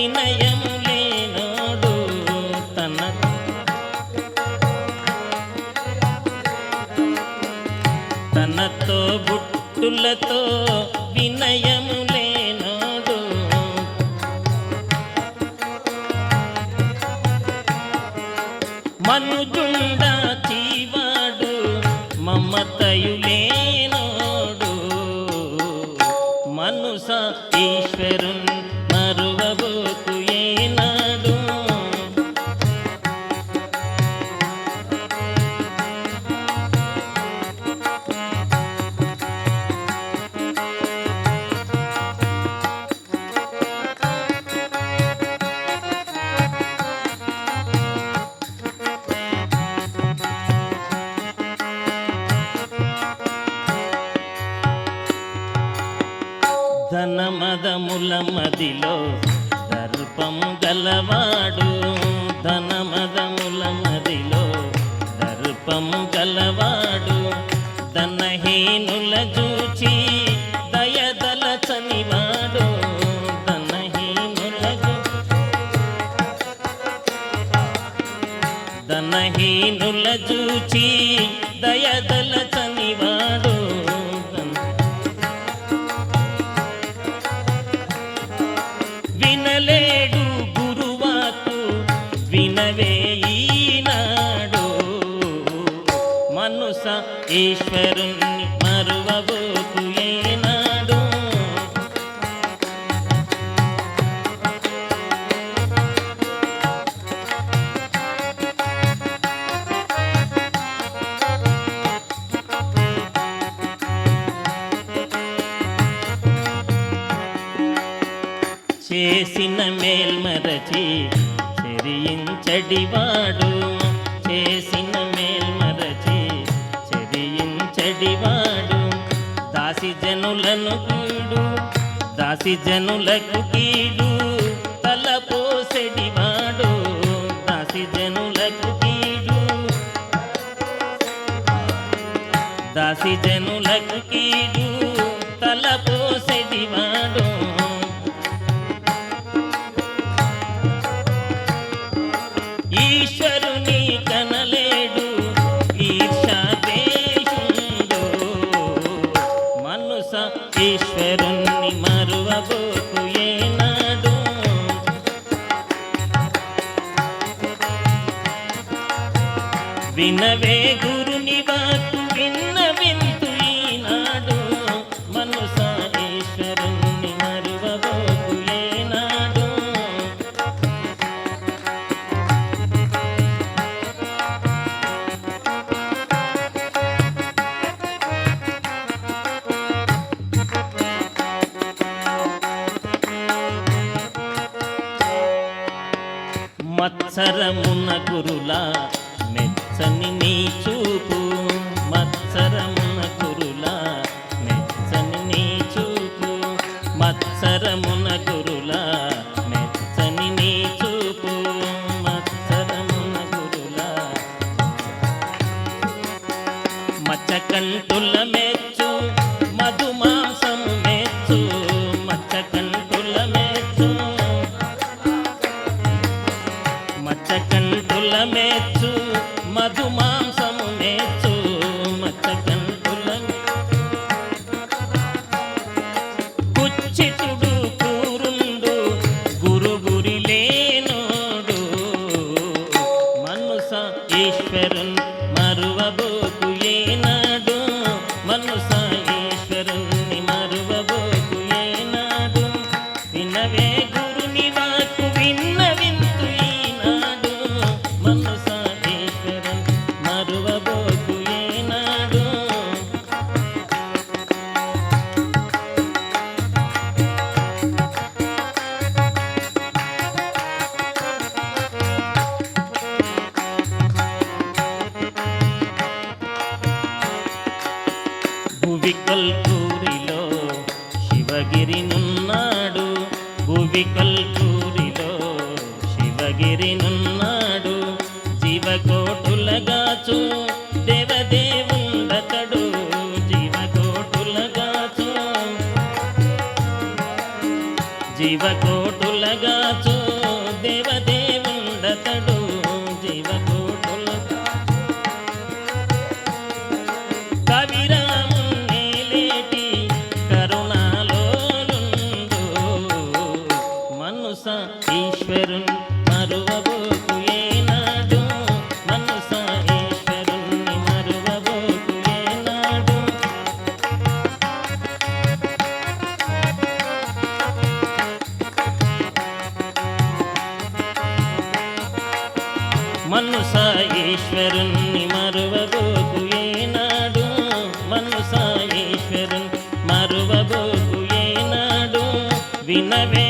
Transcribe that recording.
వినయము లేనోడు తనతో బుట్టులతో వినయము లేనోడు మనుజుండ చీవాడు మమతయు లేనోడు మనుస ఈశ్వరుని మరువబోకు ఏనాడు ధనమదముల మదిలో దర్పము గలవాడు ధనమదముల మదిలో దర్పము గలవాడు ధనహీనుల చూచి దయదలచనివాడు ధనహీనుల చూచి దయదలచనివాడు వినలేడు గురువాకు వినవే ఈనాడు మనుస ఈశ్వరుని మరువబోకు ఏనాడు చేసిన మేల్మరచి చెరియించడివాడు చేసిన మేల్మరచి చెరియించడివాడు దాసి జనులను కీడు దాసి జనులకు కీడు తలపోసెడివాడు దాసి జనులకు కీడు దాసి జనులకు కీడు తలపోసెడివాడు ఈశ్వరుని కనలేడు ఈర్షాదేశుండు మనుస ఈశ్వరుని మరువబోకు ఏనాడు వినవే గురుని వాకు విన్నవింతు ఈనాడు మనుస ఈశ్వరుని మరువబోకు ఏనాడు మత్సరమున గురులా మెచ్చని నీ చూపు మత్సరమున గురులా మెచ్చని నీ చూపు మత్సరమున గురులా మెచ్చని నీ చూపు మత్సరమున గురులా మచ్చకంటుల మెచ్చు మధుమాంసము మెచ్చు మచ్చకంటుల మెచ్చు మచ్చకంటుల మెచ్చు మధుమాంసము మెచ్చు మచ్చకంటుల కుచ్చితుడు కూరుండు గురుగురి లేనోడు మనుస ఈశ్వరున్ మరువబోకు ఏనాడు మనుస ఈశ్వరుని మరువబోకు ఏనాడు వినవే గురుని వాకు విన్నవింతు ఈనాడు మనుస ఈశ్వరుని మరువబోకు ఏనాడు భువికల్పూరిలో శివగిరినున్నాడు భువికల్పూరిలో శివగిరినున్నాడు జీవకోటులగాచు దేవదేవుండతడు జీవకోటులగాచు జీవకోటులగాచు ఈశ్వరున్ మరువబోకు ఏనాడు మనస ఈశ్వరుణ్ణి మరువబోకు ఏనాడు మనస ఈశ్వరుణ్ణి మరువబోకు ఏనాడు మనస ఈశ్వరున్ మరువబోకు ఏనాడు వినవే